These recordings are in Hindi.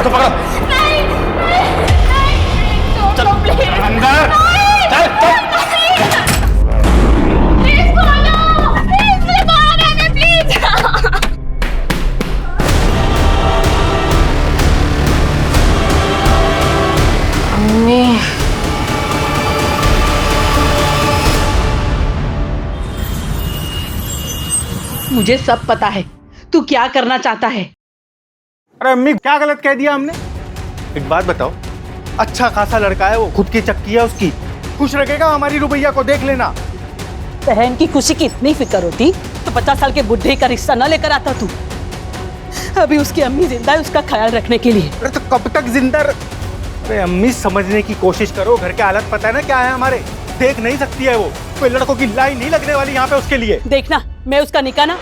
तो पकड़ो। नहीं छोड़ दो प्लीज। अंदर चल चल। प्लीज बोलो, प्लीज मुझे बाहर आने प्लीज। अम्मी मुझे सब पता है तू क्या करना चाहता है। अरे अम्मी क्या गलत कह दिया हमने? एक बात बताओ, अच्छा खासा लड़का है वो, खुद की चक्की है उसकी, खुश रखेगा हमारी रुबैया को, देख लेना। बहन की खुशी की इतनी फिक्र होती तो 50 साल के बुढ़े का रिश्ता न लेकर आता तू। अभी उसकी अम्मी जिंदा है उसका ख्याल रखने के लिए। अरे तो कब तक जिंदा अरे अम्मी समझने की कोशिश करो, घर के हालत पता है ना क्या है हमारे, देख नहीं सकती है वो, कोई लड़कों की लाइन नहीं लगने वाली यहाँ पे उसके लिए। देखना मैं उसका निकाह ना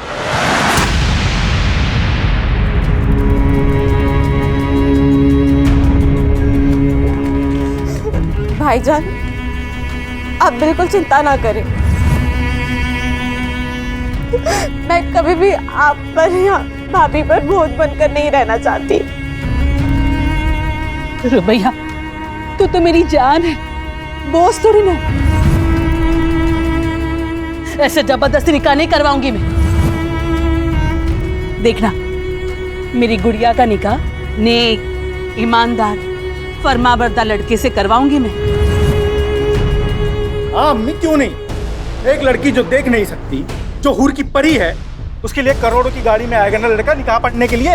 भाईजान आप बिल्कुल चिंता ना करें, मैं कभी भी आप पर या भाभी पर बोझ बनकर नहीं रहना चाहती। रुबैया तू तो मेरी जान है, बोझ थोड़ी ना। ऐसे जबरदस्ती निकाह नहीं करवाऊंगी मैं। देखना मेरी गुड़िया का निकाह नेक ईमानदार फरमाबरदार लड़के से करवाऊंगी मैं। हाँ अम्मी क्यों नहीं, एक लड़की जो देख नहीं सकती, जो हूर की परी है, उसके लिए करोड़ों की गाड़ी में आएगा ना लड़का निकाह पढ़ने के लिए।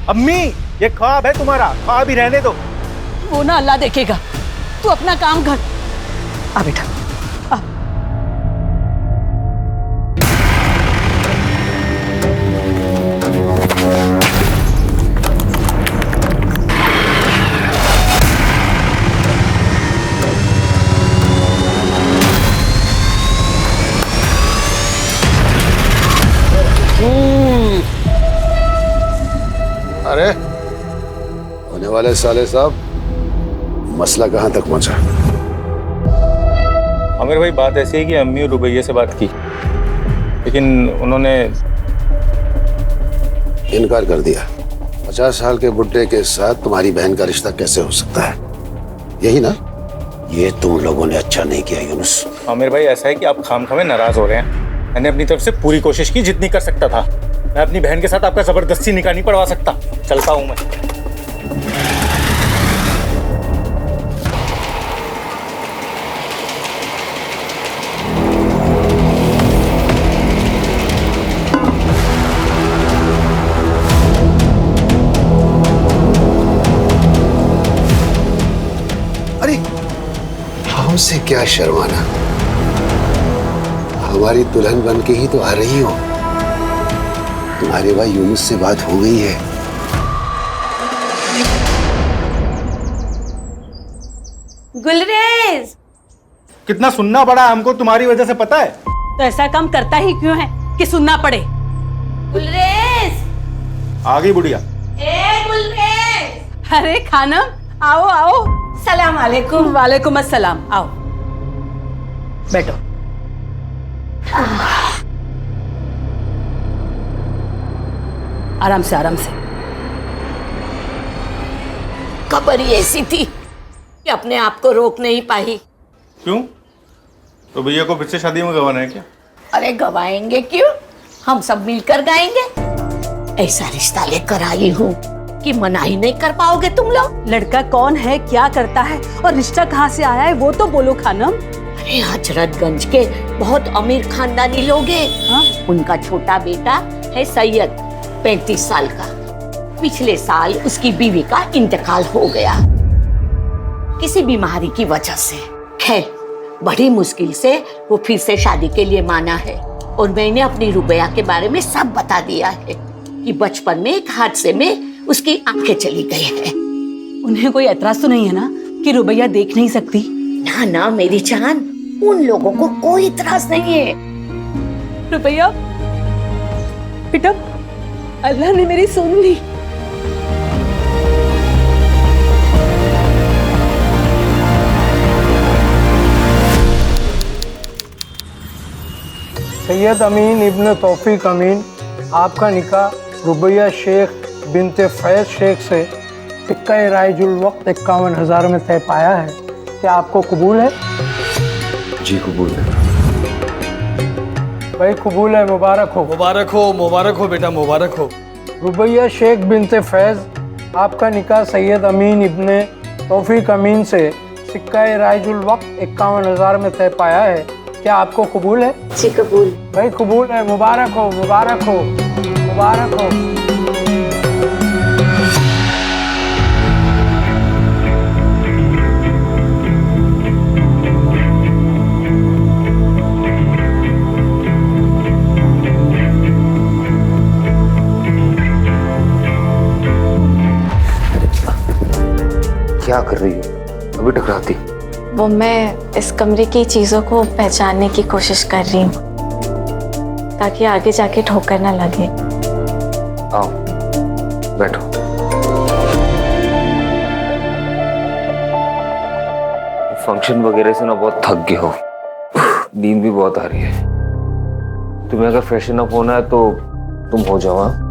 अम्मी ये ख्वाब है तुम्हारा, ख्वाब ही रहने दो। वो ना अल्लाह देखेगा, तू अपना काम कर। आ बेटा आ। अरे होने वाले साले साहब, मसला कहाँ तक पहुंचा? आमिर भाई बात ऐसी है कि अम्मी और रुबैया से बात की, लेकिन उन्होंने इनकार कर दिया। 50 साल के बुड्ढे के साथ तुम्हारी बहन का रिश्ता कैसे हो सकता है? यही ना? ये तुम लोगों ने अच्छा नहीं किया यूनुस। आमिर भाई ऐसा है कि आप खामखामे नाराज हो रहे हैं। मैंने अपनी तरफ से पूरी कोशिश की जितनी कर सकता था। मैं अपनी बहन के साथ आपका जबरदस्ती निकाह नहीं पढ़वा सकता। चलता हूं मैं। अरे हमसे क्या शर्माना, हमारी दुल्हन बन के ही तो आ रही हो। तुम्हारे भाई यूनुस से बात हो गई है। गुलरेज कितना सुनना पड़ा हमको तुम्हारी वजह से, पता है? तो ऐसा काम करता ही क्यों है कि सुनना पड़े। गुलरेज आ गई बुढ़िया। ए गुलरेज। अरे खानम आओ आओ। सलाम वालेकुम। वालेकुम अस्सलाम, आओ बैठो। आराम से आराम से। खबर ही ऐसी थी कि अपने आप को रोक नहीं पाई। क्यों? रुबैया को फिर से शादी में गवाना है क्या? अरे गवाएंगे क्यों, हम सब मिलकर गाएंगे। ऐसा रिश्ता लेकर आई हूँ कि मना ही नहीं कर पाओगे तुम लोग। लड़का कौन है, क्या करता है और रिश्ता कहाँ से आया है वो तो बोलो खानम। अरे हजरतगंज के बहुत अमीर खानदानी लोग हैं। हाँ? उनका छोटा बेटा है सैयद, 35 साल का। पिछले साल उसकी बीवी का इंतकाल हो गया किसी बीमारी की वजह से। खैर बड़ी मुश्किल से वो फिर से शादी के लिए माना है, और मैंने अपनी रुबैया के बारे में सब बता दिया है कि बचपन में एक हादसे में उसकी आंखें चली गई है। उन्हें कोई एतराज तो नहीं है ना कि रुबैया देख नहीं सकती? ना ना मेरी जान, उन लोगों को कोई इतराज नहीं है। रुबैया बेटा, अल्लाह ने मेरी सुन ली। सैयद अमीन इब्न तौफीक अमीन, आपका निकाह रुबैया शेख बिनते फैज शेख से सिक्का राइजुल वक्त 51,000 में तय पाया है। क्या आपको कबूल है? जी कबूल है। भाई कबूल है, मुबारक हो। मुबारक हो बेटा, मुबारक हो। रुबैया शेख बिनते फैज, आपका निकाह सैयद अमीन इब्ने तौफीक अमीन से सिक्का राइजुल वक्त 51,000 में तय पाया है। क्या आपको कबूल है? जी कबूल। भाई कबूल है, मुबारक हो, मुबारक हो, मुबारक हो। क्या कर रही हो? अभी टकराती। वो मैं इस कमरे की चीजों को पहचानने की कोशिश कर रही हूँ ताकि आगे जाके ठोकर ना लगे। आओ बैठो। फंक्शन वगैरह से ना बहुत थक गए हो, नींद भी बहुत आ रही है। तुम्हें अगर फ्रेशन अप होना है तो तुम हो जाओ। हाँ?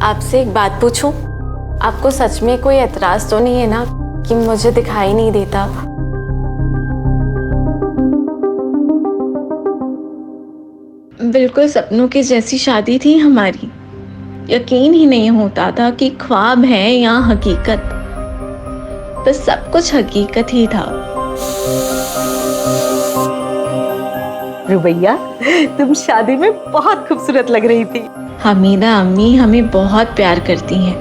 आपसे एक बात पूछूं? आपको सच में कोई एतराज तो नहीं है ना कि मुझे दिखाई नहीं देता? बिल्कुल सपनों की जैसी शादी थी हमारी। यकीन ही नहीं होता था कि ख्वाब है या हकीकत। बस सब कुछ हकीकत ही था। रुबैया, तुम शादी में बहुत खूबसूरत लग रही थी। हमीदा अम्मी हमें बहुत प्यार करती हैं।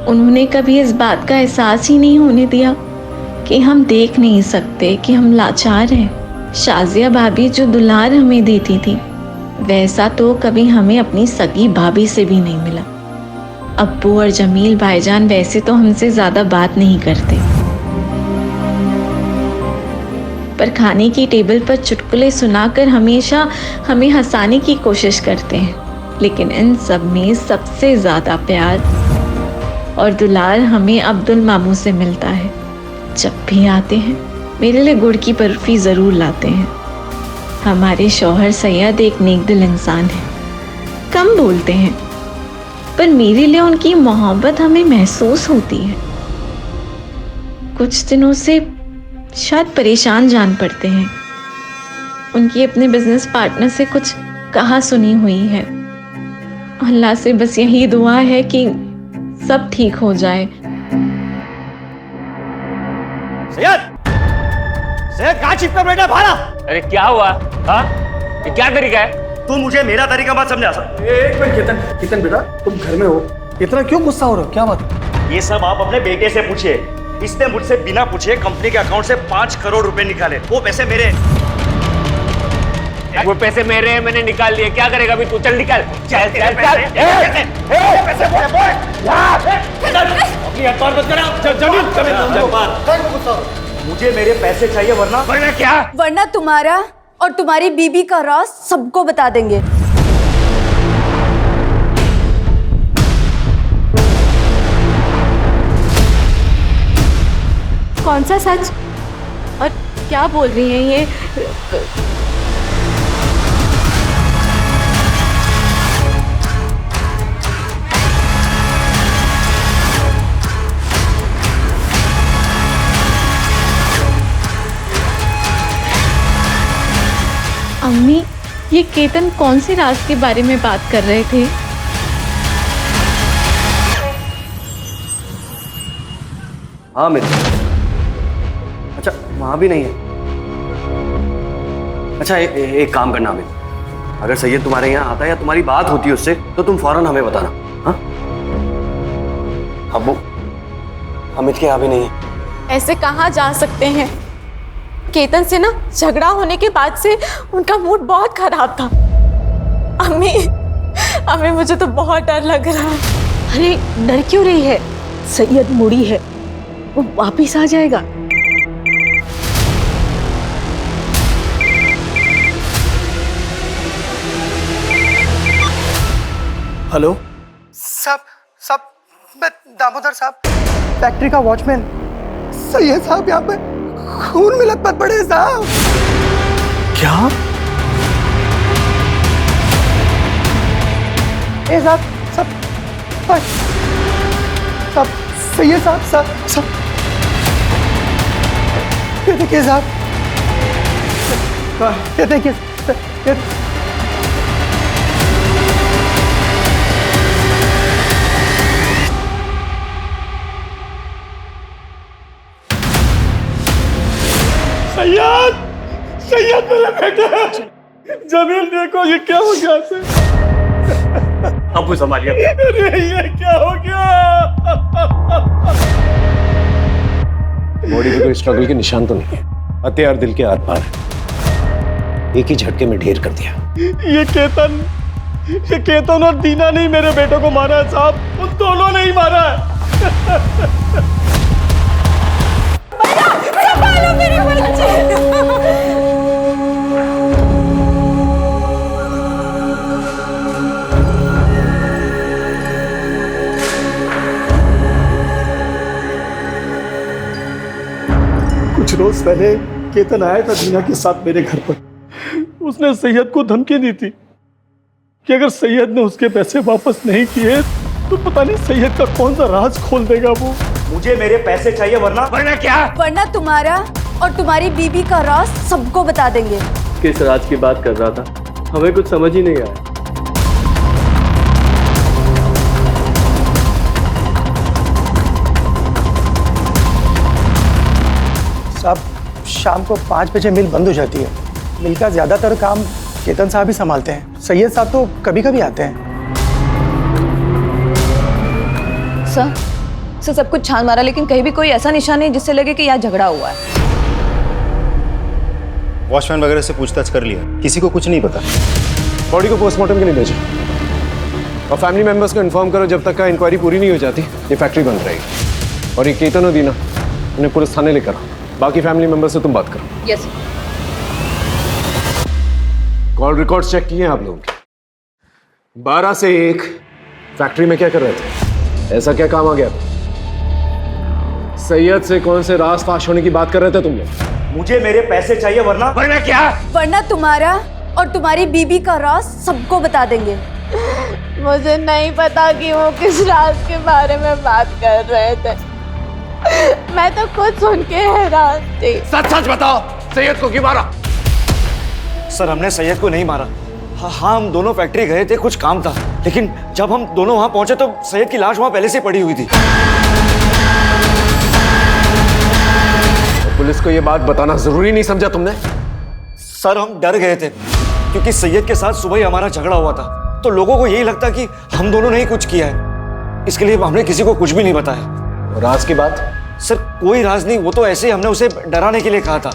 उन्होंने कभी इस बात का एहसास ही नहीं होने दिया कि हम देख नहीं सकते कि हम लाचार हैं। शाजिया भाभी जो दुलार हमें देती थी, वैसा तो कभी हमें अपनी सगी भाभी से भी नहीं मिला। अब्बू और जमील भाईजान वैसे तो हमसे ज़्यादा बात नहीं करते, पर खाने की टेबल पर चुटकुले सुनाकर हमेशा हमें हंसाने की कोशिश करते हैं। लेकिन इन सब में सबसे ज़्यादा प्यार और दुलार हमें अब्दुल मामू से मिलता है। जब भी आते हैं मेरे लिए गुड़ की बर्फी ज़रूर लाते हैं। हमारे शौहर सैयद एक नेकदिल इंसान है, कम बोलते हैं, पर मेरे लिए उनकी मोहब्बत हमें महसूस होती है। कुछ दिनों से शायद परेशान जान पड़ते हैं। उनकी अपने बिजनेस पार्टनर से कुछ कहा सुनी हुई है। अल्लाह से बस यही दुआ है कि सब ठीक हो जाए। सैयद कहाँ छिपकर बैठा भाड़ा? अरे क्या हुआ? हाँ? ये क्या तरीका है? तू मुझे मेरा तरीका मत समझा। एक मिनट केतन बेटा, तुम घर में हो, इतना क्यों गुस्सा हो रहे हो? क्या बात? ये सब आप अपने बेटे से पूछिए। इसने मुझसे बिना पूछे कंपनी के अकाउंट से 5 करोड़ रुपए निकाले। वो पैसे मेरे। वो पैसे मेरे हैं, मैंने निकाल लिए। क्या करेगा अभी तू? चल निकाल, चल चल चल। पैसे अपनी अखबार मत करा। जमीन मुझे मेरे पैसे चाहिए, वरना क्या? वरना तुम्हारा और तुम्हारी बीबी का राज सबको बता देंगे। कौन सा सच और क्या बोल रही हैं ये? अम्मी, ये केतन कौन सी राज के बारे में बात कर रहे थे? हाँ मित्र। अच्छा वहाँ भी नहीं है। अच्छा एक काम करना अमित, अगर सैयद तुम्हारे यहाँ आता है या तुम्हारी बात होती है उससे तो तुम फौरन हमें बताना। हाँ अब्बू, अमित के यहाँ भी नहीं है। ऐसे कहाँ जा सकते हैं? केतन से ना झगड़ा होने के बाद से उनका मूड बहुत खराब था। अम्मी मुझे तो बहुत डर लग रहा है। अरे डर क्यों रही है? सैयद मुड़ी है, वो वापिस आ जाएगा। हेलो साहब, मैं दामोदर साहब, फैक्ट्री का वॉचमैन। सैयद साहब यहाँ पे खून में लथपथ पड़े साहब। क्या? ए साहब सब सब सैयद साहब सब सब ये देखिए साहब, ये देखिए सैयद, सैयद मेरे बेटे, जमील देखो ये क्या हो गया इसे? अब संभालिए। अरे ये क्या हो गया? बॉडी पे कोई स्ट्रगल के निशान तो नहीं है, हथियार दिल के आर पार है, एक ही झटके में ढेर कर दिया। ये केतन और दीना नहीं मेरे बेटे को मारा है साहब, उन दोनों ने ही मारा है। मेरे बच्चे। कुछ रोज पहले केतन आया था दीना के साथ मेरे घर पर। उसने सैयद को धमकी दी थी कि अगर सैयद ने उसके पैसे वापस नहीं किए तो पता नहीं सैयद का कौन सा राज खोल देगा वो। मुझे मेरे पैसे चाहिए वरना क्या? वरना तुम्हारा और तुम्हारी बीबी का राज सबको बता देंगे। किस राज की बात कर रहा था, हमें कुछ समझ ही नहीं आया। साहब शाम को 5 बजे मिल बंद हो जाती है। मिल का ज्यादातर काम केतन साहब ही संभालते हैं, सैयद साहब तो कभी कभी आते हैं। सर सब कुछ छान मारा लेकिन कहीं भी कोई ऐसा निशान नहीं जिससे लगे कि यहाँ झगड़ा हुआ है। वॉचमैन वगैरह से पूछताछ कर लिया, किसी को कुछ नहीं पता। बॉडी को पोस्टमार्टम के लिए भेजो और फैमिली मेंबर्स को इन्फॉर्म करो, जब तक का इंक्वायरी पूरी नहीं हो जाती ये फैक्ट्री बंद रहेगी। और ये केतन और दीना उन्हें पुलिस थाने लेकर आओ, बाकी फैमिली मेंबर से तुम बात करो। यस। कॉल रिकॉर्ड्स चेक किए आप लोगों के? 12 से 1 फैक्ट्री में क्या कर रहे थे? ऐसा क्या काम आ गया? सैयद से कौन से राज फाश होने की बात कर रहे थे तुम लोग? मुझे मेरे पैसे चाहिए वरना क्या? वरना तुम्हारा और तुम्हारी बीबी का राज सबको बता देंगे। मुझे नहीं पता कि वो किस राज के बारे में बात कर रहे थे, मैं तो खुद सुन के हैरान थी। सच सच बताओ, सैयद को क्यों मारा? सर हमने सैयद को नहीं मारा। हाँ हम दोनों फैक्ट्री गए थे, कुछ काम था, लेकिन जब हम दोनों वहां पहुंचे तो सैयद की लाश वहां पहले से पड़ी हुई थी। पुलिस को ये बात बताना जरूरी नहीं समझा तुमने? सर हम डर गए थे क्योंकि सैयद के साथ सुबह ही हमारा झगड़ा हुआ था, तो लोगों को यही लगता कि हम दोनों ने ही कुछ किया है, इसके लिए हमने किसी को कुछ भी नहीं बताया। राज की बात? सर कोई राज नहीं, वो तो ऐसे ही हमने उसे डराने के लिए कहा था,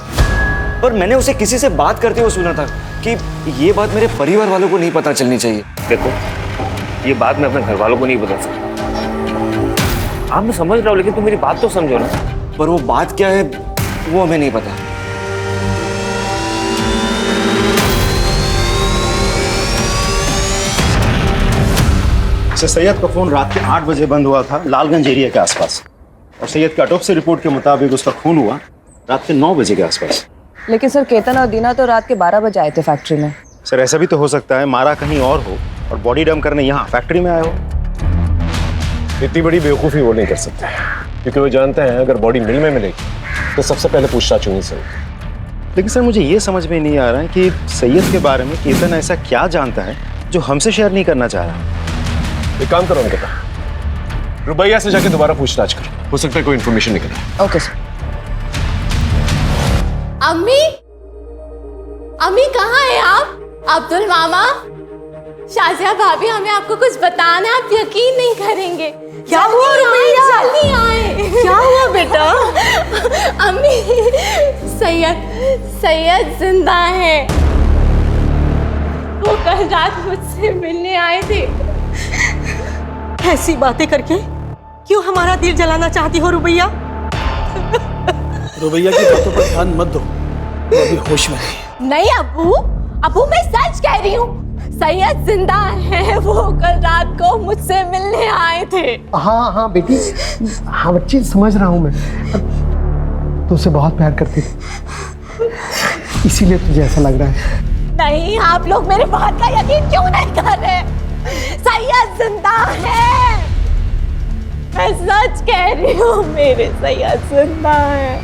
पर मैंने उसे किसी से बात करते हुए सुना था कि ये बात मेरे परिवार वालों को नहीं पता चलनी चाहिए। देखो ये बात मैं अपने घर वालों को नहीं बता सकता। आप मैं समझ रहा हूँ लेकिन तुम मेरी बात तो समझो ना। पर वो बात क्या है वो हमें नहीं पता। सैयद का फोन रात के 8 बजे बंद हुआ था लालगंज एरिया के आसपास, और सैयद के ऑटोप्सी रिपोर्ट के मुताबिक उसका खून हुआ रात के 9 बजे के आसपास। लेकिन सर केतन और दीना तो रात के 12 बजे आए थे फैक्ट्री में। सर ऐसा भी तो हो सकता है मारा कहीं और हो और बॉडी डंप करने यहाँ फैक्ट्री में आए हो। इतनी बड़ी बेवकूफ़ी वो नहीं कर सकते क्योंकि वो जानते हैं अगर बॉडी मिल में मिलेगी तो सबसे पहले पूछताछ होनी चाहिए। लेकिन सर मुझे ये समझ में नहीं आ रहा है कि सैयद के बारे में केतन ऐसा क्या जानता है जो हमसे शेयर नहीं करना चाह रहा। एक काम करो अंकिता, रुबैया से जाके दोबारा पूछताछ करो, हो सकता है कोई इन्फॉर्मेशन निकले। Okay sir. अम्मी, अम्मी कहाँ है आप? अब्दुल मामा, शाजिया भाभी, हमें आपको कुछ बताना है, आप यकीन नहीं करेंगे। क्या हुआ रुबैया? जल्दी आए। क्या हुआ बेटा? अम्मी, सैयद जिंदा है। वो कल रात मुझसे मिलने आए थे। ऐसी बातें करके क्यों हमारा दिल जलाना चाहती हो रुबैया? रुबैया की बातों पर ध्यान मत दो, वो अभी होश में नहीं। नहीं अबू मैं सच कह रही हूँ, सैयद जिंदा है। वो कल रात को मुझसे मिलने आए थे। हाँ बेटी, हाँ बच्ची समझ रहा हूँ मैं, तुझसे बहुत प्यार करती थी इसीलिए तुझे ऐसा लग रहा है। नहीं, आप लोग मेरी बात का यकीन क्यों नहीं कर रहे? सैयद जिंदा है। मैं सच कह रही हूँ, मेरे सैयद जिंदा है।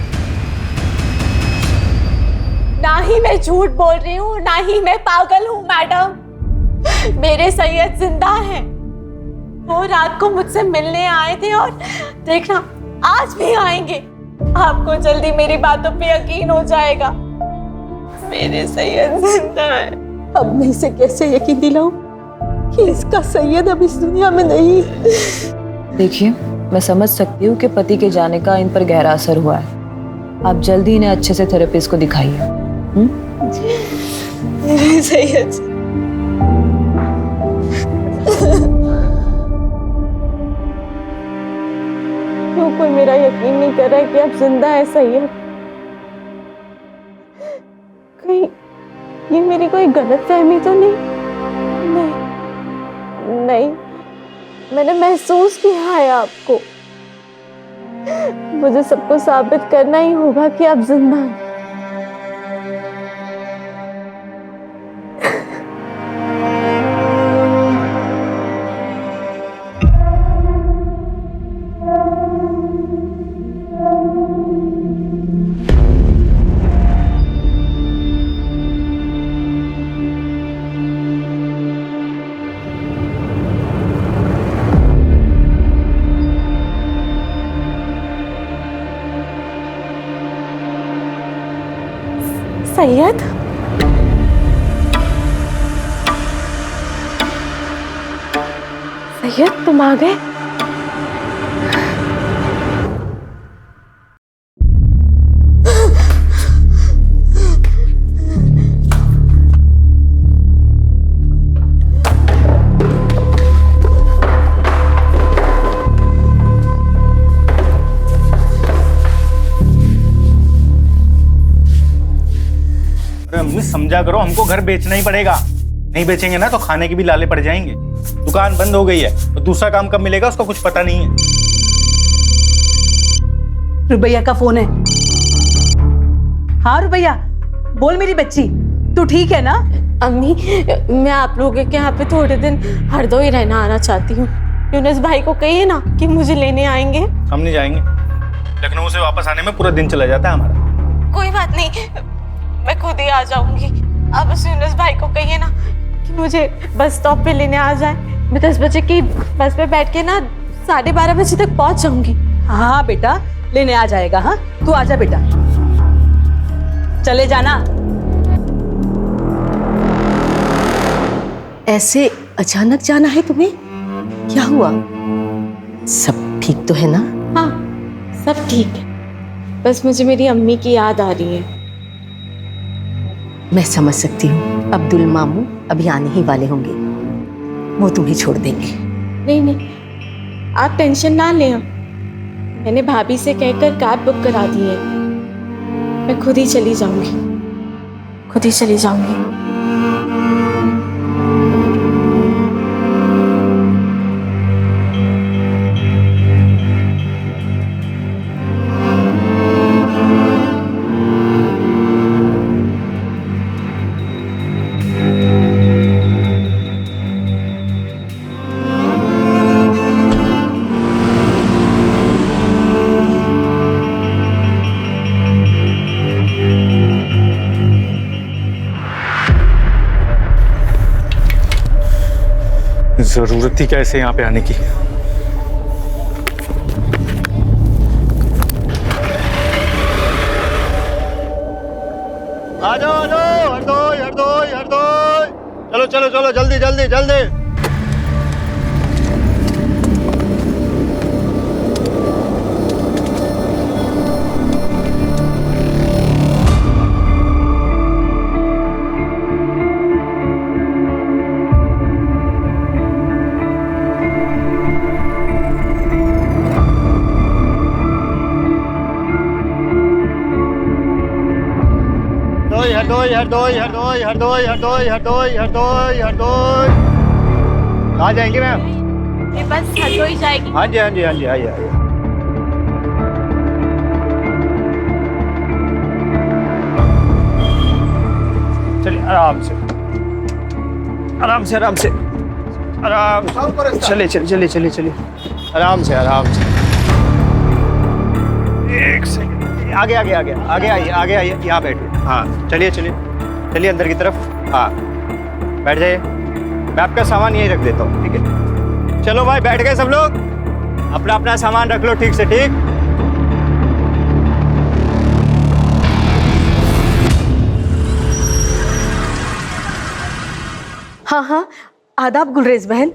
ना ही मैं झूठ बोल रही हूँ, ना ही मैं पागल हूँ मैडम। मेरे सैयद जिंदा है। वो रात को मुझसे मिलने आए थे और देखना आज भी आएंगे। आपको जल्दी मेरी बातों पे यकीन हो जाएगा। मेरे सैयद जिंदा है। अब मैं इसे कैसे यकीन दिलाऊं कि इसका सैयद अब इस दुनिया में नहीं। देखिए, मैं समझ सकती हूँ कि पति के जाने का इन पर गहरा असर हुआ है। आप जल्दी इन्हें अच्छे से थेरेपिस्ट को दिखाइए। मेरे सैयद क्यों कोई मेरा यकीन नहीं कर रहा है कि अब जिंदा है सैयद? कहीं ये मेरी कोई गलतफहमी तो नहीं? नहीं, मैंने महसूस किया है आपको। मुझे सबको साबित करना ही होगा कि आप जिंदा हैं। सैयद, सैयद तुम आ गए? अम्मी समझा करो, हमको घर बेचना ही पड़ेगा। नहीं बेचेंगे ना तो खाने की भी लाले पड़ जाएंगे। दुकान बंद हो गई है तो दूसरा काम कब मिलेगा उसका कुछ पता नहीं है। रुबैया का फोन है। हाँ रुबैया, बोल मेरी बच्ची, तू ठीक है ना? अम्मी, मैं आप लोगों के यहाँ पे थोड़े दिन हरदोई रहना आना चाहती हूँ। यूनुस भाई को कहिए ना कि मुझे लेने आएंगे। हम नहीं जाएंगे, लखनऊ से वापस आने में पूरा दिन चला जाता है हमारा। कोई बात नहीं, मैं खुद ही आ जाऊंगी। अब उस यूनुस भाई को कहिए ना कि मुझे बस स्टॉप पे लेने आ जाए। मैं 10 बजे की बस पे बैठ के ना 12:30 बजे तक पहुंच जाऊंगी। हाँ बेटा, लेने आ जाएगा। हाँ तू आजा बेटा, चले जाना। ऐसे अचानक जाना है तुम्हें? क्या हुआ? सब ठीक तो है ना? हाँ सब ठीक है, बस मुझे मेरी अम्मी की याद आ रही है। मैं समझ सकती हूँ, अब्दुल मामू अभी आने ही वाले होंगे, वो तुम्हें छोड़ देंगे। नहीं नहीं, आप टेंशन ना लें। मैंने भाभी से कहकर कैब बुक करा दी है। मैं खुद ही चली जाऊंगी, खुद ही चली जाऊंगी। जरूरत थी क्या ऐसे यहाँ पे आने की? आ जाओ हरदोई हरदोई हरदोई, चलो चलो चलो जल्दी जल्दी जल्दी। हरदोई हरदोई हरदोई हरदोई हरदोई हरदोई हरदोई हरदोई। कहाँ जाएंगे मैम? ये बस हरदोई जाएगी। हाँ जी हाँ जी हाँ जी, आइए आइए। चलिए आराम से आराम से आराम से आराम, चलिए चलिए चलिए चलिए चलिए, आराम से आराम से। एक सेकंड, आगे आगे आगे आगे आइए, आगे आइए, यहाँ बैठिए। हाँ चलिए चलिए चलिए अंदर की तरफ। हाँ बैठ जाइए, मैं आपका सामान यहीं रख देता हूँ, ठीक है? चलो भाई बैठ गए सब लोग, अपना अपना सामान रख लो ठीक से, ठीक? हाँ हाँ, आदाब गुलरेज बहन।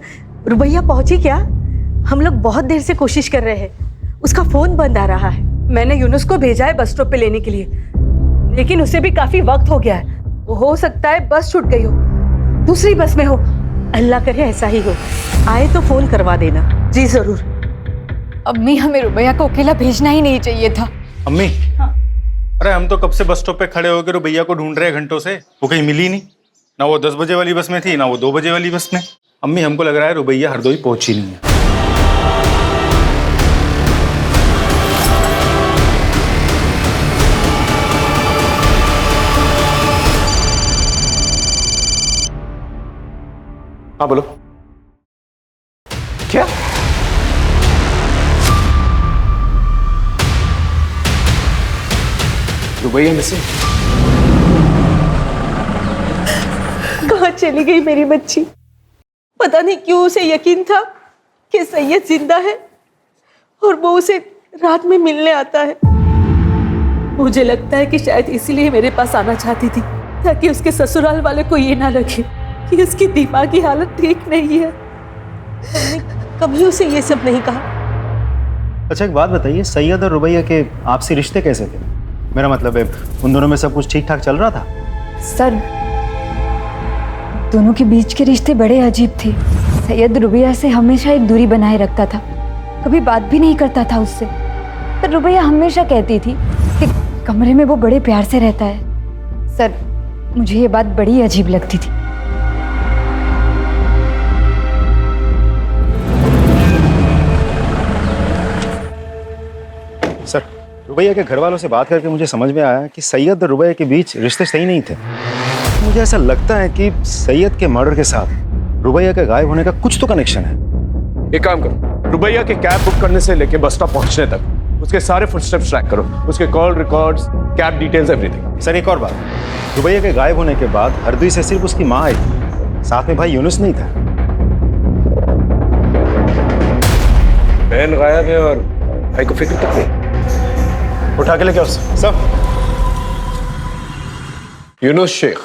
रुबैया पहुंची क्या? हम लोग बहुत देर से कोशिश कर रहे हैं, उसका फोन बंद आ रहा है। मैंने यूनुस को भेजा है बस स्टॉप पे लेने के लिए, लेकिन उसे भी काफी वक्त हो गया है। वो हो सकता है बस छूट गई हो, दूसरी बस में हो। अल्लाह करे ऐसा ही हो। आए तो फोन करवा देना। जी जरूर। अम्मी, हमें रुबैया को अकेला भेजना ही नहीं चाहिए था। अम्मी, अरे हम तो कब से बस स्टॉप पे खड़े होकर रुबैया को ढूंढ रहे हैं घंटों से, वो कहीं मिली नहीं। ना वो 10 बजे वाली बस में थी, ना वो 2 बजे वाली बस में। अम्मी हमको लग रहा है रुबैया हरदोई पहुंची नहीं है। हाँ बोलो। क्या? रुबैया मिसिंग? कहाँ चली गई मेरी बच्ची? पता नहीं क्यों उसे यकीन था कि सैयद जिंदा है और वो उसे रात में मिलने आता है। मुझे लगता है कि शायद इसीलिए मेरे पास आना चाहती थी, ताकि उसके ससुराल वाले को ये ना लगे कि उसकी दिमागी हालत ठीक नहीं है। हमने कभी उसे ये सब नहीं कहा। अच्छा एक बात बताइए, सैयद और रुबैया के आपसी रिश्ते कैसे थे? मेरा मतलब है उन दोनों में सब कुछ ठीक ठाक चल रहा था? सर, दोनों के बीच के रिश्ते बड़े अजीब थे। सैयद रुबैया से हमेशा एक दूरी बनाए रखता था, कभी बात भी नहीं करता था उससे। पर रुबैया हमेशा कहती थी कि कमरे में वो बड़े प्यार से रहता है। सर, मुझे ये बात बड़ी अजीब लगती थी। सर, रुबैया के घर वालों से बात करके मुझे समझ में आया कि सैयद और रुबैया के बीच रिश्ते सही नहीं थे। मुझे ऐसा लगता है कि सैयद के मर्डर के साथ रुबैया के गायब होने का कुछ तो कनेक्शन है। एक काम करो, रुबैया के कैब बुक करने से लेके बस स्टॉप पहुंचने तक उसके सारे फुटस्टेप्स ट्रैक करो, उसके call records, cab details, everything. Sir एक और बात, रुबैया के गायब होने के बाद हरदोई से सिर्फ उसकी माँ आई थी, साथ में भाई यूनुस नहीं था। बहन गायब है और भाई को फिक्र तक नहीं। उठा के लेके आओ सब। यूनुस शेख,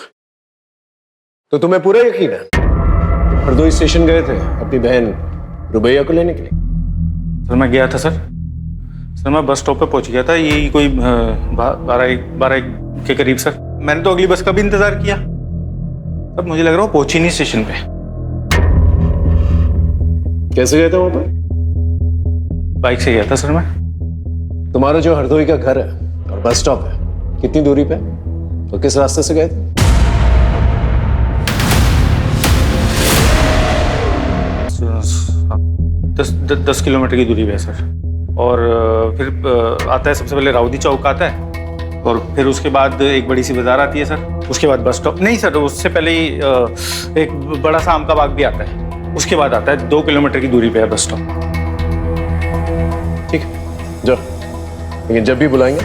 तो तुम्हें पूरा यकीन है? हरदोई स्टेशन गए थे अपनी बहन रुबैया को लेने के लिए? सर मैं गया था सर मैं बस स्टॉप पे पहुंच गया था, यही कोई 12 के करीब सर। मैंने तो अगली बस का भी इंतजार किया, तब मुझे लग रहा है वो पहुंची नहीं स्टेशन पे। कैसे गए थे वहां पर? बाइक से गया था सर मैं। तुम्हारा जो हरदोई का घर है और बस स्टॉप है कितनी दूरी पे, तो किस रास्ते से गए थे? दस किलोमीटर की दूरी पे है सर। और फिर आता है, सबसे पहले राउदी चौक आता है और फिर उसके बाद एक बड़ी सी बाजार आती है सर, उसके बाद बस स्टॉप। नहीं सर, उससे पहले ही एक बड़ा सा आम का बाग भी आता है, उसके बाद आता है 2 किलोमीटर की दूरी पे है बस स्टॉप। ठीक है जाओ, लेकिन जब भी बुलाएंगे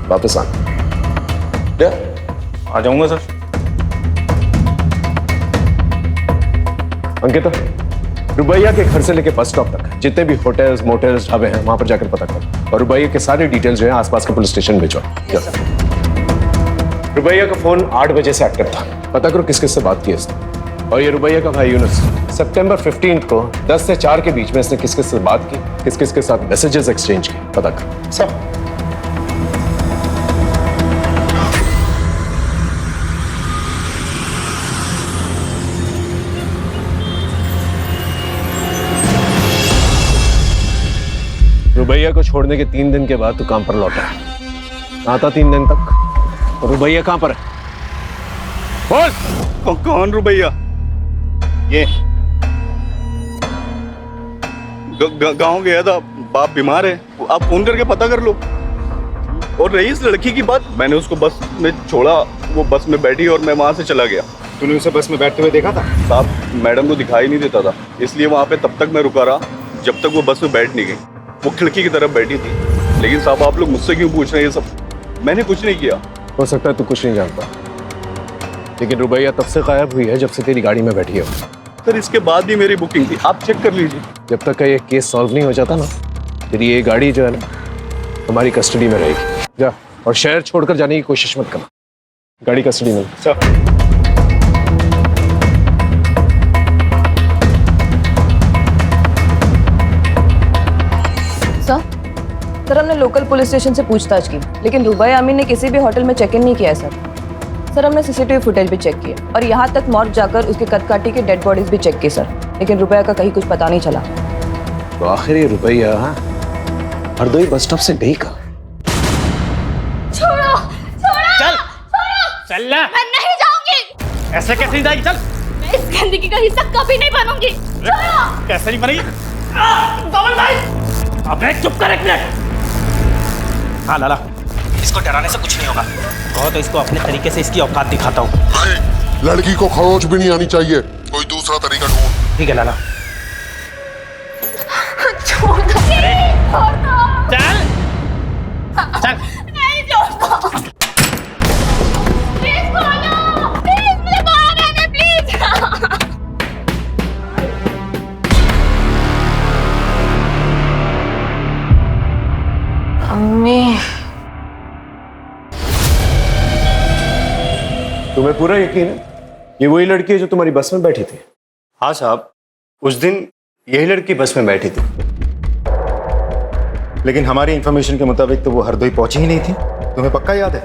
वापस आना। आ जाऊंगा सर। अंकिता, रुबैया के घर से लेके बस स्टॉप तक जितने भी होटल्स, मोटल्स, ढाबे हैं वहां पर जाकर पता करो और रुबैया के सारे डिटेल्स जो है आसपास के पुलिस स्टेशन भिजवाओ। रुबैया का फोन 8 बजे से एक्टिव था, पता करो किस किस से बात की इसने। और ये रुबैया का भाई यूनुस सितंबर 15 को 10 से 4 के बीच में इसने किस किस से बात की, किस किस के साथ मैसेजेस एक्सचेंज किए, पता करो सब। रुबैया को छोड़ने के 3 दिन के बाद तू काम पर लौटा है। आता 3 दिन तक। रुबैया कहां पर है? बोल। कौन रुबैया? ये गांव गया था, बाप बीमार है, आप फोन करके पता कर लो। और रही इस लड़की की बात, मैंने उसको बस में छोड़ा, वो बस में बैठी और मैं वहां से चला गया। तूने उसे बस में बैठते हुए देखा था? साहब मैडम को दिखाई नहीं देता था, इसलिए वहाँ पे तब तक मैं रुका रहा जब तक वो बस में बैठ नहीं गई। वो खिड़की की तरफ बैठी थी। लेकिन साहब आप लोग मुझसे क्यों पूछ रहे हैं ये सब? मैंने कुछ नहीं किया। हो सकता है तू कुछ नहीं जानता, लेकिन रुबैया तब से गायब हुई है जब से तेरी गाड़ी में बैठी है। सर इसके बाद भी मेरी बुकिंग थी, आप चेक कर लीजिए। जब तक का ये केस सॉल्व नहीं हो जाता ना, तेरी ये गाड़ी जो है ना हमारी कस्टडी में रहेगी। जा और शहर छोड़कर जाने की कोशिश मत करना। गाड़ी कस्टडी में। सर सर हमने लोकल पुलिस स्टेशन से पूछताछ की, लेकिन रुबैया अमीन ने किसी भी होटल में चेक इन नहीं किया है सर हमने सीसीटीवी फुटेज भी चेक किया और यहाँ तक मॉर्ग जाकर उसके कदकाठी की डेड बॉडीज भी चेक की सर, लेकिन रुबैया का कहीं कुछ पता नहीं चला। तो आखिर ये रुबैया हरदोई बस स्टॉप से गई कहाँ? छोड़ो छोड़ो चल चल ना, मैं नहीं जाऊंगी। ऐसे कैसे नहीं जाएगी? चल, मैं इस गंदगी का हिस्सा कभी नहीं बनूंगी। छोड़ो। कैसे नहीं बनेगी? दमन भाई, अबे चुप कर एक मिनट। हाँ लाला, इसको डराने से कुछ नहीं होगा। कहो तो इसको अपने तरीके से इसकी औकात दिखाता हूँ। लड़की को खरोच भी नहीं आनी चाहिए, कोई दूसरा तरीका ढूंढ। ठीक है लाला। छोड़ दो, छोड़ दो। चल चल। नहीं छोड़ो। प्लीज खोलो, प्लीज मुझे मारो मैंने, प्लीज। अम्मी तुम्हें पूरा यकीन है ये वही लड़की है जो तुम्हारी बस में बैठी थी? हाँ साहब, उस दिन यही लड़की बस में बैठी थी, लेकिन हमारी इंफॉर्मेशन के मुताबिक तो वो हरदोई पहुंची ही नहीं थी। तुम्हें पक्का याद है?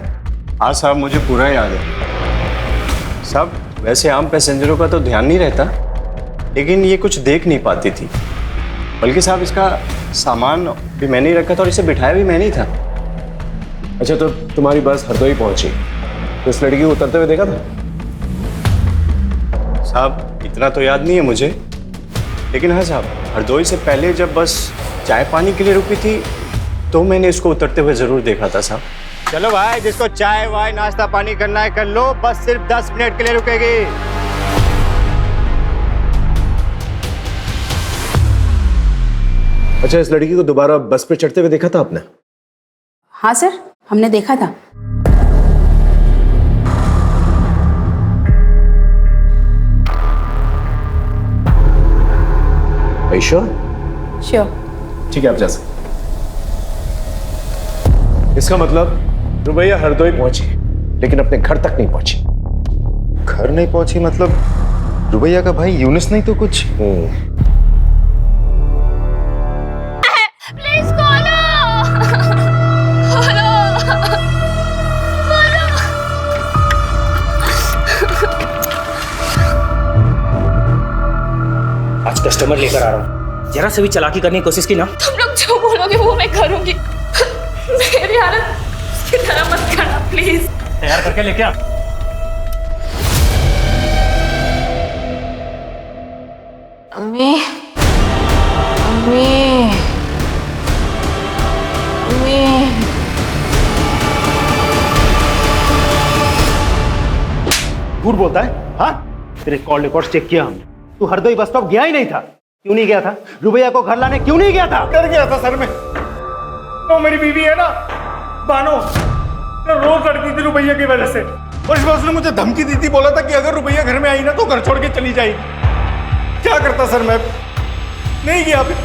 हाँ साहब, मुझे पूरा याद है साहब। वैसे आम पैसेंजरों का तो ध्यान नहीं रहता, लेकिन ये कुछ देख नहीं पाती थी। बल्कि साहब इसका सामान भी मैंने ही रखा था और इसे बिठाया भी मैंने ही था। अच्छा, तो तुम्हारी बस हरदोई पहुंची तो इस लड़की को उतरते हुए देखा था? साहब इतना तो याद नहीं है मुझे, लेकिन हाँ साहब, हरदोई से पहले जब बस चाय पानी के लिए रुकी थी तो मैंने इसको उतरते हुए जरूर देखा था साहब। चलो भाई, जिसको चाय वाय नाश्ता पानी करना है कर लो, बस सिर्फ 10 मिनट के लिए रुकेगी। अच्छा, इस लड़की को दोबारा बस पे चढ़ते हुए देखा था आपने? हाँ सर, हमने देखा था। श्योर? श्योर। ठीक है, आप जा सकते। इसका मतलब रुबैया हरदोई पहुंची लेकिन अपने घर तक नहीं पहुंची। घर नहीं पहुंची मतलब रुबैया का भाई यूनुस नहीं तो कुछ? प्लीज खोलो, खोलो, खोलो। आज कस्टमर लेकर आ रहा हूँ, जरा से भी चालाकी करने की कोशिश की ना। तुम लोग जो बोलोगे वो मैं करूंगी। मेरी हालत की तरह मत करना प्लीज। तैयार करके लेके आ। अम्मी, अम्मी, अम्मी। झूठ बोलता है? हाँ, तेरे कॉल रिकॉर्ड चेक किया हमने। तू हरदोई बस स्टॉप गया ही नहीं था। क्यों नहीं गया था? रुबैया को घर लाने क्यों नहीं गया था? कर गया था सर मैं। तो मेरी बीवी है ना बानो, तो रोज लड़ती थी रुबैया की वजह से, और इस बार उसने मुझे धमकी दी थी, बोला था कि अगर रुबैया घर में आई ना तो घर छोड़ के चली जाएगी। क्या करता सर, मैं नहीं गया। फिर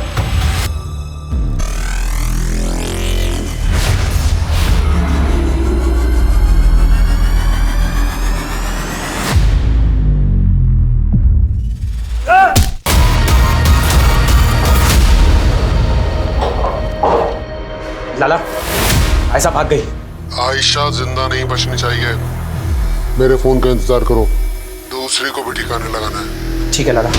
लाला, आयशा भाग गई। आयशा जिंदा नहीं बचनी चाहिए। मेरे फोन का इंतजार करो, दूसरी को भी ठिकाने लगाना है। ठीक है लाला।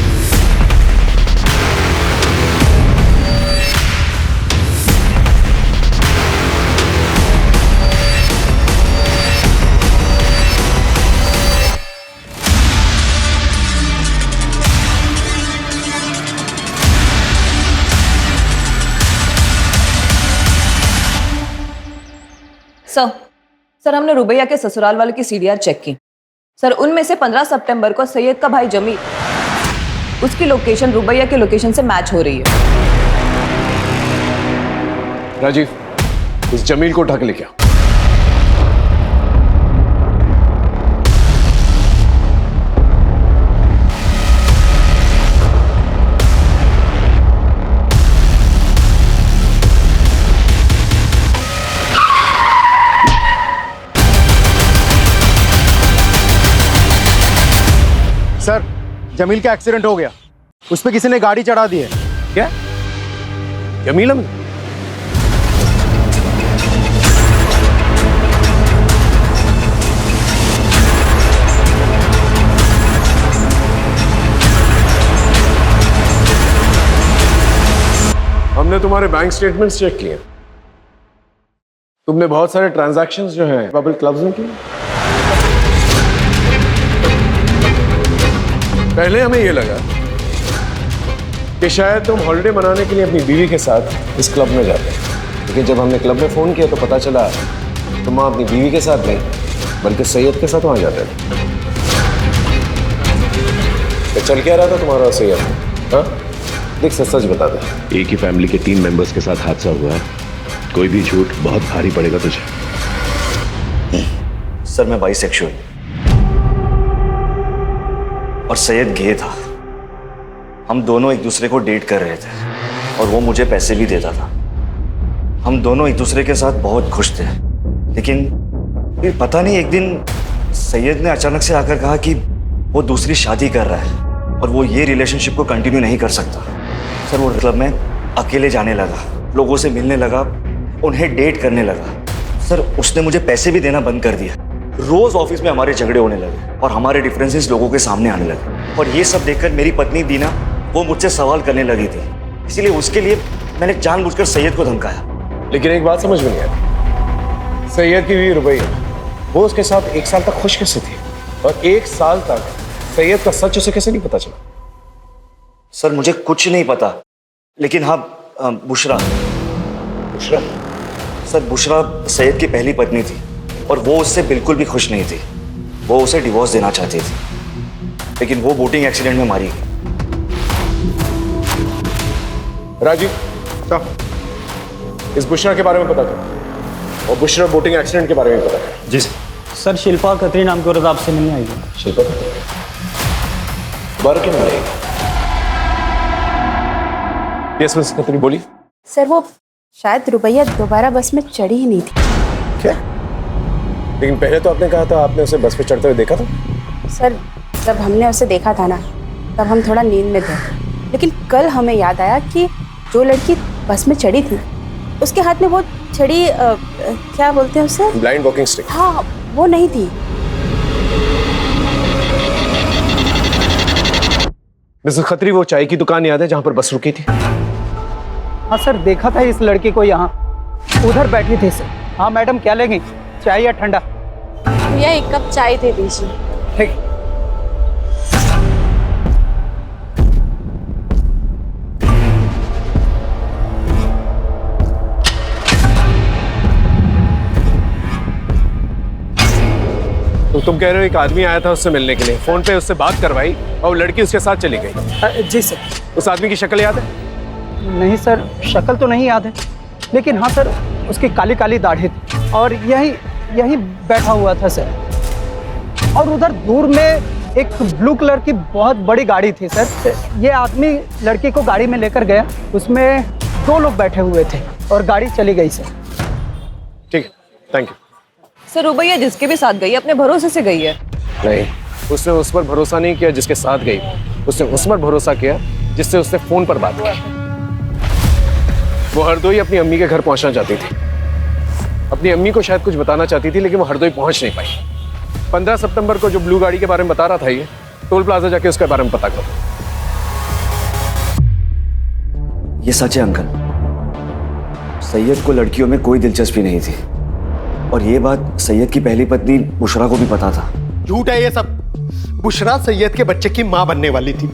सर हमने रुबैया के ससुराल वाले की सीडीआर चेक की। सर उनमें से 15 सितंबर को सैयद का भाई जमील, उसकी लोकेशन रुबैया के लोकेशन से मैच हो रही है। राजीव, इस जमील को उठा के लेके आओ। सर, जमील का एक्सीडेंट हो गया, उस पर किसी ने गाड़ी चढ़ा दी है। क्या? जमील हम हमने तुम्हारे बैंक स्टेटमेंट्स चेक किए। तुमने बहुत सारे ट्रांजैक्शंस जो हैं बबल क्लब्स में किए। पहले हमें यह लगा कि शायद तुम हॉलिडे मनाने के लिए अपनी बीवी के साथ इस क्लब में जाते, लेकिन जब हमने क्लब में फोन किया तो पता चला तुम वहां अपनी बीवी के साथ नहीं बल्कि सैयद के साथ वहां जाते थे। तो चल क्या रहा था तुम्हारा और सैयद? हाँ, देख सच बता दे। एक ही फैमिली के 3 मेंबर्स के साथ हादसा हुआ है, कोई भी झूठ बहुत भारी पड़ेगा तुझे। सर मैं बाइसेक्सुअल और सैयद गे था। हम दोनों एक दूसरे को डेट कर रहे थे और वो मुझे पैसे भी देता था। हम दोनों एक दूसरे के साथ बहुत खुश थे, लेकिन फिर पता नहीं एक दिन सैयद ने अचानक से आकर कहा कि वो दूसरी शादी कर रहा है और वो ये रिलेशनशिप को कंटिन्यू नहीं कर सकता। सर वो क्लब में अकेले जाने लगा, लोगों से मिलने लगा, उन्हें डेट करने लगा। सर उसने मुझे पैसे भी देना बंद कर दिया। रोज ऑफिस में हमारे झगड़े होने लगे और हमारे डिफरेंसेस लोगों के सामने आने लगे। और ये सब देखकर मेरी पत्नी दीना वो मुझसे सवाल करने लगी थी, इसीलिए उसके लिए मैंने जानबूझकर सैयद को धमकाया। लेकिन एक बात समझ में नहीं आई, सैयद की बीवी रुबैया, वो उसके साथ 1 साल तक खुश कैसे थी और 1 साल तक सैयद का सच उसे कैसे नहीं पता चला? सर मुझे कुछ नहीं पता, लेकिन हाँ बुशरा सर, बुशरा सैयद की पहली पत्नी थी और वो उससे बिल्कुल भी खुश नहीं थी। वो उसे डिवोर्स देना चाहती थी, लेकिन वो बोटिंग एक्सीडेंट में मारी गई। राजीव, इस बुशरा के बारे में पता करो और बुशरा बोटिंग एक्सीडेंट के बारे में पता करो। जी सर, शिल्पा खत्री नाम की औरत आपसे मिलने आई है। शिल्पा खत्री बार क्यों मिलेगी? यस मिस खत्री, बोलिए। सर वो शायद रुबैया दोबारा बस में चढ़ी ही नहीं थी। क्या? लेकिन पहले तो आपने कहा था आपने उसे बस पे चढ़ते हुए देखा था। सर जब हमने उसे देखा था ना, तब हम थोड़ा नींद में थे, लेकिन कल हमें याद आया कि जो लड़की बस में चढ़ी थी उसके हाथ में वो छड़ी क्या बोलते हैं उसे? Blind walking stick. हाँ, वो नहीं थी। मिसेस खत्री, वो चाय की दुकान याद है जहां पर बस रुकी थी? हाँ सर, देखा था इस लड़की को यहाँ, उधर बैठी थी सर। हाँ मैडम, क्या लेंगी, चाय या ठंडा? भैया 1 कप चाय दे दीजिए। ठीक। तो तुम कह रहे हो एक आदमी आया था उससे मिलने के लिए, फोन पे उससे बात करवाई और लड़की उसके साथ चली गई? जी सर। उस आदमी की शक्ल याद है? नहीं सर, शक्ल तो नहीं याद है, लेकिन हाँ सर उसकी काली काली दाढ़ी थी और यही बैठा हुआ था सर। और उधर दूर में एक ब्लू कलर की बहुत बड़ी गाड़ी थी सर। ये आदमी लड़की को गाड़ी में लेकर गया, उसमें 2 लोग बैठे हुए थे और गाड़ी चली गई सर। ठीक है, थैंक यू। सर रुबैया जिसके भी साथ गई अपने भरोसे से गई है। नहीं, उसने उस पर भरोसा नहीं किया जिसके साथ गई, उसने उस पर भरोसा किया जिससे उसने फोन पर बात की। वो हरदोई अपनी अम्मी के घर पहुंचना चाहती थी, अपनी अम्मी को शायद कुछ बताना चाहती थी, लेकिन वो हरदोई पहुंच नहीं पाई। 15 सितंबर को जो ब्लू गाड़ी के बारे में बता रहा था, ये टोल प्लाजा जाके उसके बारे में पता करो। ये सच है अंकल, सैयद को लड़कियों में कोई दिलचस्पी नहीं थी और ये बात सैयद की पहली पत्नी बुशरा को भी पता था। झूठ है ये सब। बुशरा सैयद के बच्चे की मां बनने वाली थी।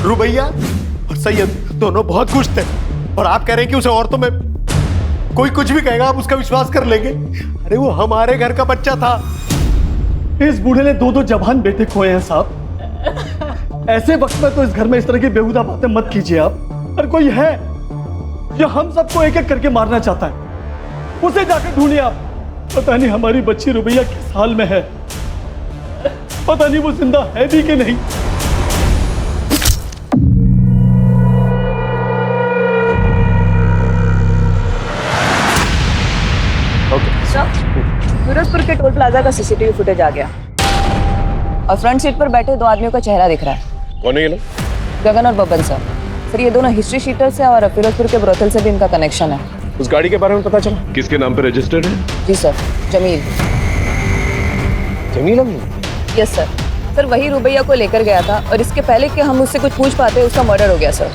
रुबैया और सैयद दोनों बहुत खुश थे और आप कह रहे हैं कि उसे औरतों में कोई कुछ भी कहेगा आप उसका विश्वास कर लेंगे? अरे वो हमारे घर का बच्चा था, इस बूढ़े ने 2-2 जवान बेटे खोए हैं साहब। ऐसे वक्त में तो इस घर में इस तरह की बेहुदा बातें मत कीजिए आप। और कोई है जो हम सबको एक एक करके मारना चाहता है, उसे जाकर ढूंढिए आप। पता नहीं हमारी बच्ची रुबैया किस हाल में है, पता नहीं वो जिंदा है भी कि नहीं। सूरजपुर के टोल प्लाजा का सीसीटीवी फुटेज आ गया और फ्रंट सीट पर बैठे 2 आदमियों का चेहरा दिख रहा है। कौन है ये लोग? गगन और बब्बन सर ये दोनों हिस्ट्री शीटर्स हैं और फिरोजपुर के ब्रोथल से भी इनका कनेक्शन है। उस गाड़ी के बारे में पता चला? किसके नाम पे रजिस्टर्ड है? जी sir, Jameel. Jameel Ameen? Yes sir. Sir वही रुबैया को लेकर गया था और इसके पहले कि हम उससे कुछ पूछ पाते उसका मर्डर हो गया सर।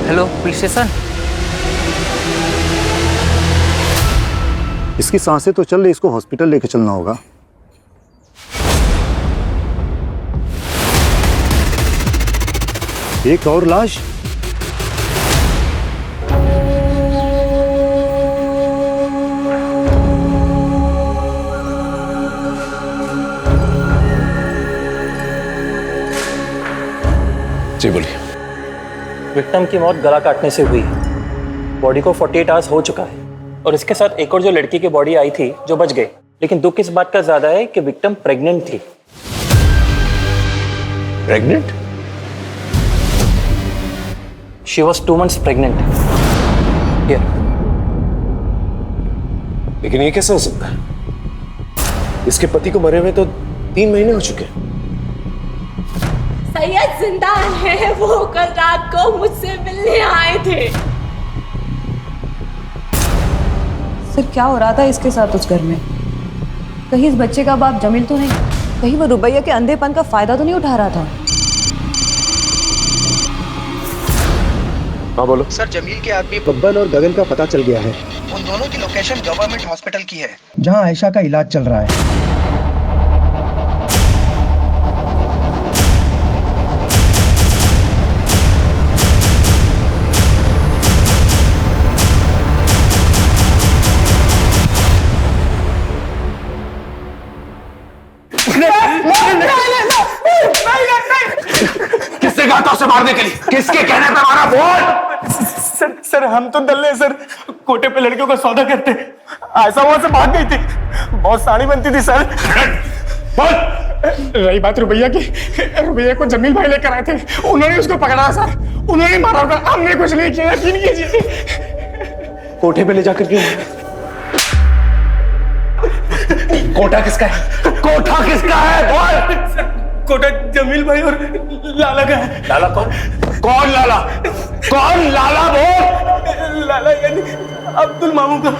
Hello police station. इसकी सांसें तो चल रही, इसको हॉस्पिटल लेके चलना होगा। एक और लाश। जी बोलिए। विक्टिम की मौत गला काटने से हुई है। बॉडी को 48 आवर्स हो चुका है और इसके साथ एक और जो लड़की की बॉडी आई थी जो बच गई, लेकिन दुख इस बात का ज्यादा है कि विक्टिम प्रेग्नेंट थी। Pregnant? She was 2 months pregnant. लेकिन ये कैसे हो सकता है? इसके पति को मरे हुए तो 3 महीने हो चुके हैं। सैयद जिंदा है, वो कल रात को मुझसे मिलने आए थे। सर क्या हो रहा था इसके साथ उस घर में? कहीं इस बच्चे का बाप जमील तो नहीं? कहीं वो रुबैया के अंधेपन का फायदा तो नहीं उठा रहा था? हाँ बोलो। सर जमील के आदमी बब्बन और गगन का पता चल गया है। उन दोनों की लोकेशन गवर्नमेंट हॉस्पिटल की है जहां आयशा का इलाज चल रहा है। किससे कहा था उसे मारने के लिए? किसके कहने पे मारा? बोल। सर हम तो दल्ले सर, कोटे पे लड़कियों का सौदा करते। ऐसा वहां से भाग गई थी, बहुत साड़ी बनती थी सर। बोल। रही बात रुबैया की, रुबैया को जमील भाई लेकर आए थे, उन्होंने उसको पकड़ा सर, उन्होंने मारा होगा, हमने कुछ नहीं किया, यकीन कीजिए। कोठे पे ले जाकर क्यों? कोटा किसका है? कोठा किसका है? बोल। कोटा जमील भाई और लाला का है। लाला कौन? कौन लाला? कौन लाला? बोल। लाला यानी अब्दुल मामू का।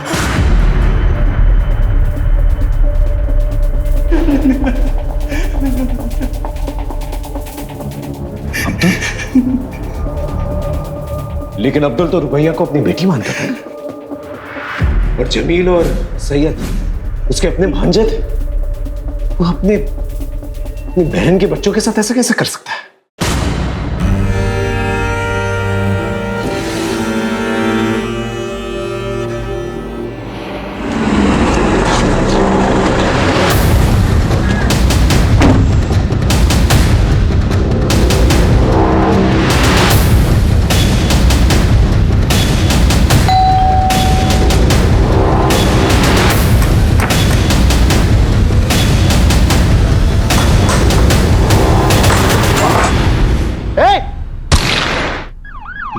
लेकिन अब्दुल तो रुबैया को अपनी बेटी मानता था, और जमील और सैयद उसके अपने भांजे थे। वो अपनी बहन के बच्चों के साथ ऐसा कैसे कर सकता है?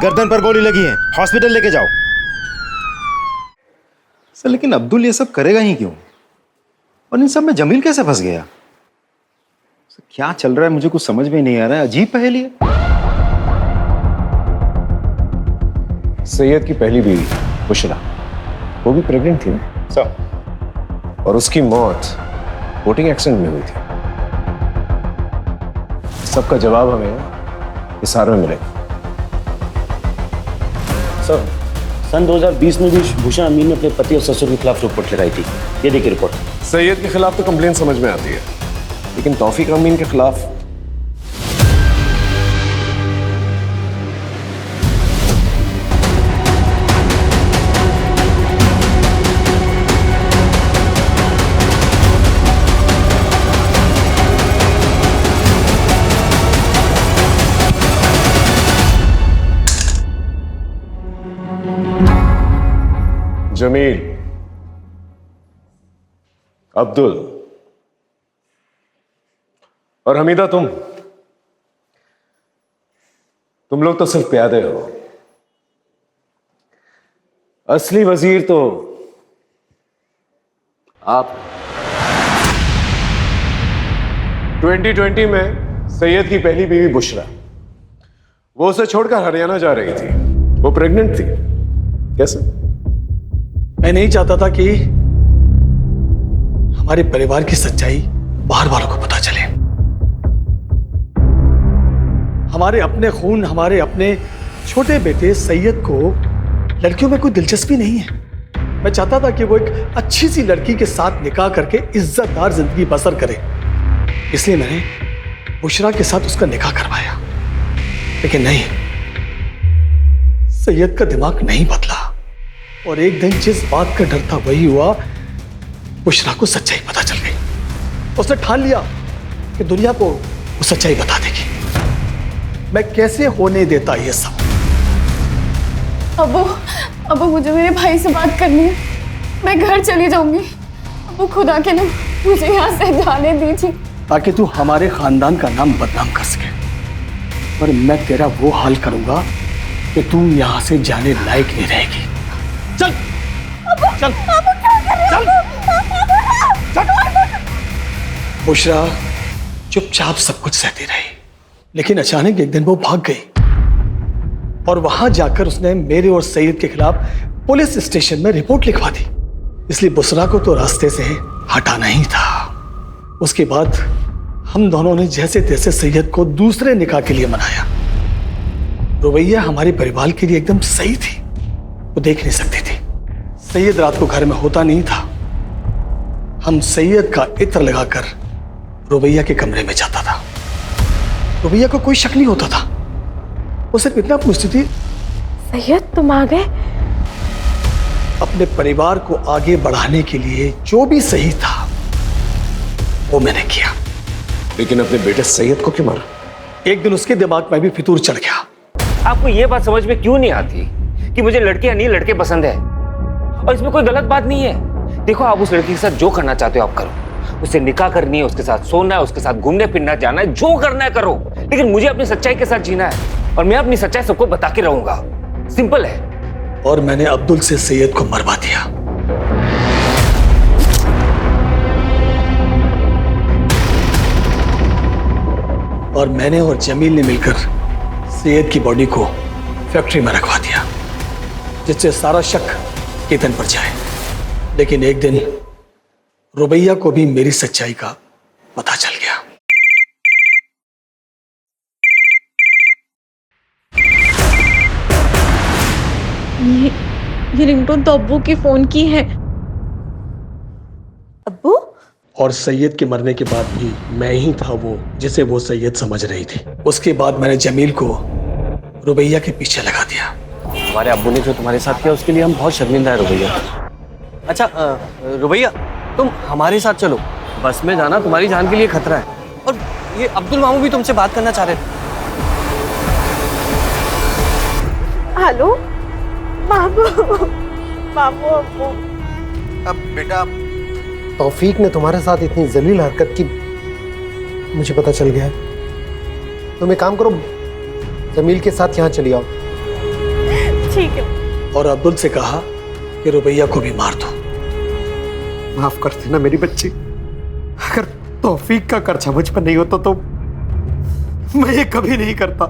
गर्दन पर गोली लगी है, हॉस्पिटल लेके जाओ। सर लेकिन अब्दुल ये सब करेगा ही क्यों? और इन सब में जमील कैसे फंस गया? सर क्या चल रहा है मुझे कुछ समझ में नहीं आ रहा है, अजीब पहेली है। सैयद की पहली बीवी बुशरा, वो भी प्रेग्नेंट थी ना सर, और उसकी मौत बोटिंग एक्सीडेंट में हुई थी। सबका जवाब हमें इस हार में मिलेगा। सर सन 2020 में भी भूषण अमीन ने अपने पति और ससुर के खिलाफ रिपोर्ट लगाई थी। ये देखिए रिपोर्ट। सैयद के खिलाफ तो कंप्लेन समझ में आती है, लेकिन तौफीक अमीन के खिलाफ जमील, अब्दुल और हमीदा, तुम लोग तो सिर्फ प्यादे हो। असली वजीर तो आप। 2020 में सैयद की पहली बीवी बुशरा, वो उसे छोड़कर हरियाणा जा रही थी। वो प्रेग्नेंट थी। कैसे? मैं नहीं चाहता था कि हमारे परिवार की सच्चाई बाहर वालों को पता चले। हमारे अपने खून, हमारे अपने छोटे बेटे सैयद को लड़कियों में कोई दिलचस्पी नहीं है। मैं चाहता था कि वो एक अच्छी सी लड़की के साथ निकाह करके इज्जतदार जिंदगी बसर करे, इसलिए मैंने बुशरा के साथ उसका निकाह करवाया। लेकिन नहीं, सैयद का दिमाग नहीं बदला और एक दिन जिस बात का डर था वही हुआ। बुशरा को सच्चाई पता चल गई। उसने ठान लिया कि दुनिया को वो सच्चाई बता देगी। मैं कैसे होने देता ये सब? अबू मुझे मेरे भाई से बात करनी है। मैं घर चली जाऊंगी। अबू खुदा के नाम मुझे यहाँ से जाने दीजिए, ताकि तू हमारे खानदान का नाम बदनाम कर सके। और मैं तेरा वो हाल करूंगा कि तू यहाँ से जाने लायक नहीं रहेगी। चल चल चल। बुशरा चुपचाप सब कुछ सहती रही, लेकिन अचानक एक दिन वो भाग गई और वहां जाकर उसने मेरे और सईद के खिलाफ पुलिस स्टेशन में रिपोर्ट लिखवा दी। इसलिए बुशरा को तो रास्ते से हटाना ही था। उसके बाद हम दोनों ने जैसे तैसे सैयद को दूसरे निकाह के लिए मनाया। रुबैया हमारे परिवार के लिए एकदम सही थी। वो देख नहीं सकती थी। सैयद रात को घर में होता नहीं था। हम सैयद का इत्र लगाकर रुबैया के कमरे में जाता था। रुबैया को कोई शक नहीं होता था। वो सिर्फ इतना पूछती थी, सैयद तुम आ गए? अपने परिवार को आगे बढ़ाने के लिए जो भी सही था वो मैंने किया। लेकिन अपने बेटे सैयद को क्यों मारा? एक दिन उसके दिमाग में भी फितूर चढ़ गया। आपको ये बात समझ में क्यों नहीं आती कि मुझे लड़कियां नहीं लड़के पसंद है? और इसमें कोई गलत बात नहीं है। देखो, आप उस लड़की के साथ जो करना चाहते हो आप करो। उससे निकाह करनी है, उसके साथ सोना है, उसके साथ घूमने फिरना जाना है, जो करना है करो। लेकिन मुझे अपनी सच्चाई के साथ जीना है और मैं अपनी सच्चाई सबको बता के रहूंगा। सिंपल है। और मैंने अब्दुल से सैयद को मरवा दिया। और मैंने और जमील ने मिलकर सैयद की बॉडी को फैक्ट्री में रखवा दिया, जिससे सारा शक केतन पर जाए। लेकिन एक दिन रुबैया को भी मेरी सच्चाई का पता चल गया। ये रिंगटोन तो अब्बू की फोन की है। अब्बू? और सैयद के मरने के बाद भी मैं ही था वो जिसे वो सैयद समझ रही थी। उसके बाद मैंने जमील को रुबैया के पीछे लगा दिया। हमारे अब्बू ने जो तुम्हारे साथ किया उसके लिए हम बहुत शर्मिंदा है रुबैया। अच्छा रुबैया, तुम हमारे साथ चलो। बस में जाना तुम्हारी जान के लिए खतरा है। और ये अब्दुल मामू भी तुमसे बात करना चाह रहे थे। हेलो मामू, मामू अब्बू। अब बेटा, तौफीक ने तुम्हारे साथ इतनी जलील हरकत की मुझे पता चल गया है। तुम एक काम करो, जमील के साथ यहाँ चली आओ। ठीक है। और अब्दुल से कहा कि रुबैया को भी मार दो। माफ कर देना मेरी बच्ची। अगर तौफीक का कर्जा मुझ पर नहीं होता तो मैं ये कभी नहीं करता।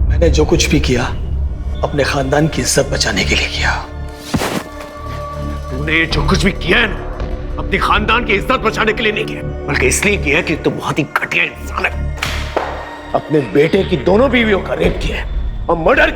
मैंने जो कुछ भी किया अपने खानदान की इज्जत बचाने के लिए किया। तूने जो कुछ भी किया है ना, अपने खानदान की इज्जत बचाने के लिए नहीं किया, बल्कि इसलिए किया कि तू बहुत ही घटिया इंसान है। अपने बेटे की दोनों बीवियों का रेप किया है और मर्डर